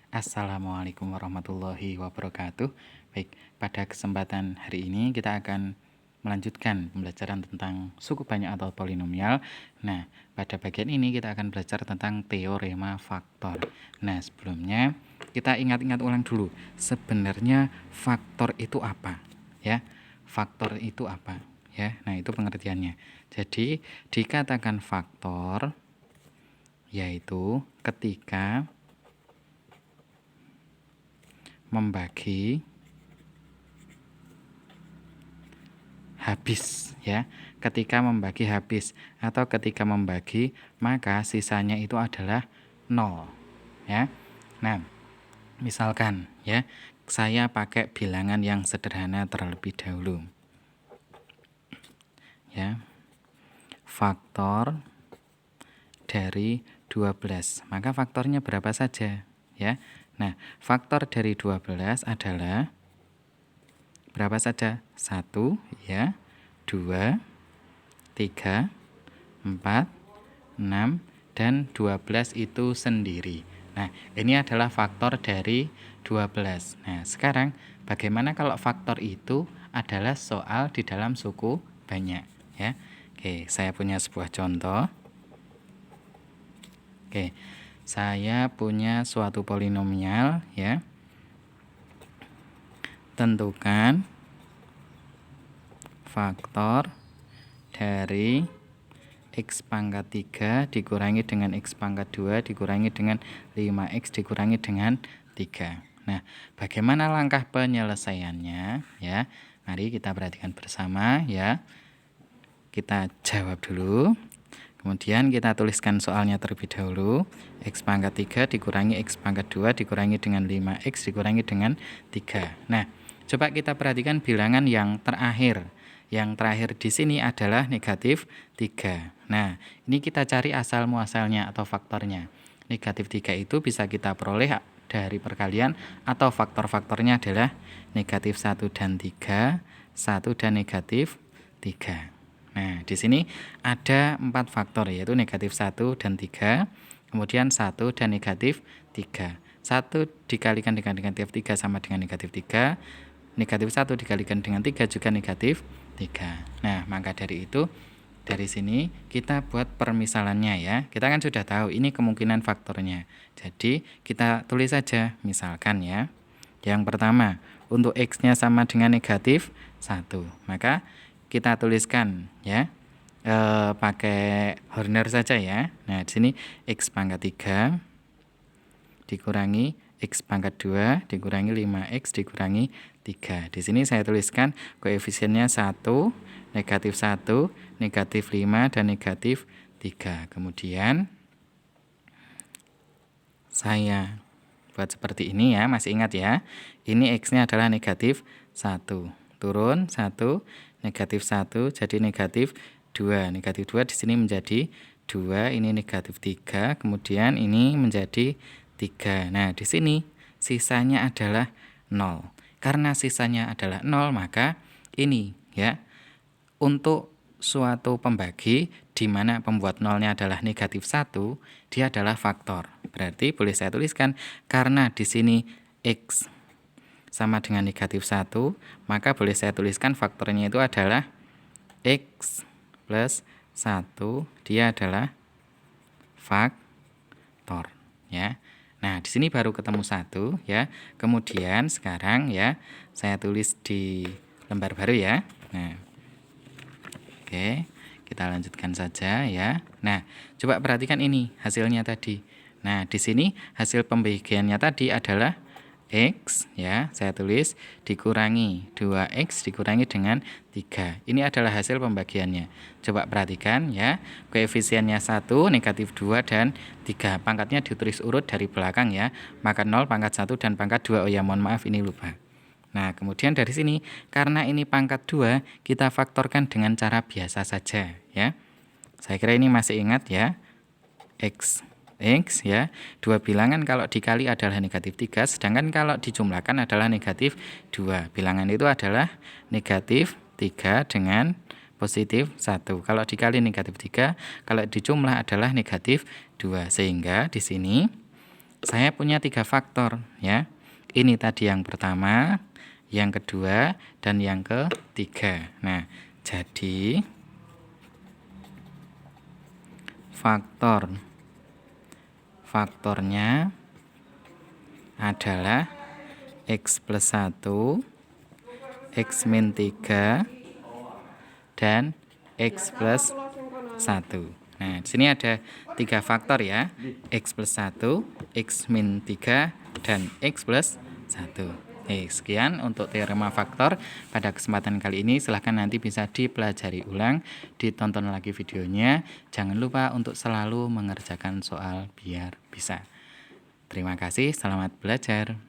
Assalamualaikum warahmatullahi wabarakatuh. Baik, pada kesempatan hari ini kita akan melanjutkan pembelajaran tentang suku banyak atau polinomial. Nah, pada bagian ini kita akan belajar tentang teorema faktor. Nah, sebelumnya kita ingat-ingat ulang dulu. Sebenarnya faktor itu apa? Ya, faktor itu apa? Ya, nah itu pengertiannya. Jadi, dikatakan faktor yaitu ketika membagi habis, ya, ketika membagi habis atau ketika membagi maka sisanya itu adalah 0, ya. Nah, misalkan ya, saya pakai bilangan yang sederhana terlebih dahulu, ya, faktor dari 12, maka faktornya berapa saja, ya. Nah, faktor dari 12 adalah berapa saja? 1, ya, 2, 3, 4, 6, dan 12 itu sendiri. Nah, ini adalah faktor dari 12. Nah, sekarang bagaimana kalau faktor itu adalah soal di dalam suku banyak, ya. Oke, saya punya sebuah contoh. Oke, saya punya suatu polinomial, ya. Tentukan faktor dari X pangkat 3 dikurangi dengan X pangkat 2 dikurangi dengan 5X dikurangi dengan 3. Nah, bagaimana langkah penyelesaiannya, ya? Mari kita perhatikan bersama, ya. Kita jawab dulu. Kemudian kita tuliskan soalnya terlebih dahulu. X pangkat 3 dikurangi X pangkat 2 dikurangi dengan 5X dikurangi dengan 3. Nah, coba kita perhatikan bilangan yang terakhir. Yang terakhir di sini adalah negatif 3. Nah, ini kita cari asal muasalnya atau faktornya. Negatif 3 itu bisa kita peroleh dari perkalian atau faktor-faktornya adalah negatif 1 dan 3, 1 dan negatif 3. Nah, di sini ada 4 faktor, yaitu negatif 1 dan 3, kemudian 1 dan negatif 3. 1 dikalikan dengan negatif 3 sama dengan negatif 3, negatif 1 dikalikan dengan 3 juga negatif 3. Nah, maka dari itu, dari sini kita buat permisalannya, ya. Kita kan sudah tahu ini kemungkinan faktornya. Jadi, kita tulis saja, misalkan ya. Yang pertama, untuk X-nya sama dengan negatif 1, maka kita tuliskan, ya, pakai Horner saja, ya. Nah, di sini X pangkat 3 dikurangi X pangkat 2 dikurangi 5X dikurangi 3. Di sini saya tuliskan koefisiennya 1, negatif 1, negatif 5, dan negatif 3. Kemudian saya buat seperti ini, ya. Masih ingat, ya. Ini X-nya adalah negatif 1. Turun 1, negatif 1 jadi negatif 2. Negatif 2 di sini menjadi 2, ini negatif 3, kemudian ini menjadi 3. Nah, di sini sisanya adalah 0. Karena sisanya adalah 0, maka ini, ya, untuk suatu pembagi di mana pembuat nolnya adalah negatif 1, dia adalah faktor. Berarti boleh saya tuliskan, karena di sini X sama dengan negatif 1, maka boleh saya tuliskan faktornya itu adalah X plus 1, dia adalah faktor, ya. Nah, di sini baru ketemu 1, ya. Kemudian sekarang, ya, saya tulis di lembar baru, ya. Nah, oke, kita lanjutkan saja, ya. Nah, coba perhatikan ini hasilnya tadi. Nah, di sini hasil pembagiannya tadi adalah X, ya, saya tulis dikurangi 2X dikurangi dengan 3. Ini adalah hasil pembagiannya. Coba perhatikan, ya, koefisiennya 1, negatif 2, dan 3. Pangkatnya ditulis urut dari belakang, ya. Pangkat 0, pangkat 1, dan pangkat 2. Oh ya, mohon maaf ini lupa. Nah, kemudian dari sini, karena ini pangkat 2, kita faktorkan dengan cara biasa saja, ya. Saya kira ini masih ingat, ya. X, ya. Dua bilangan kalau dikali adalah negatif 3, sedangkan kalau dijumlahkan adalah negatif 2. Bilangan itu adalah negatif 3 dengan positif 1. Kalau dikali negatif 3, kalau dijumlah adalah negatif 2. Sehingga di sini saya punya 3 faktor ya. Ini tadi yang pertama, yang kedua, dan yang ketiga. Nah, jadi faktornya adalah X plus 1, X min 3, dan X plus 1. Nah, di sini ada 3 faktor ya. X plus 1, X min 3, dan X plus 1. Sekian untuk teorema faktor pada kesempatan kali ini. Silahkan nanti bisa dipelajari ulang, ditonton lagi videonya. Jangan lupa untuk selalu mengerjakan soal biar bisa. Terima kasih, selamat belajar.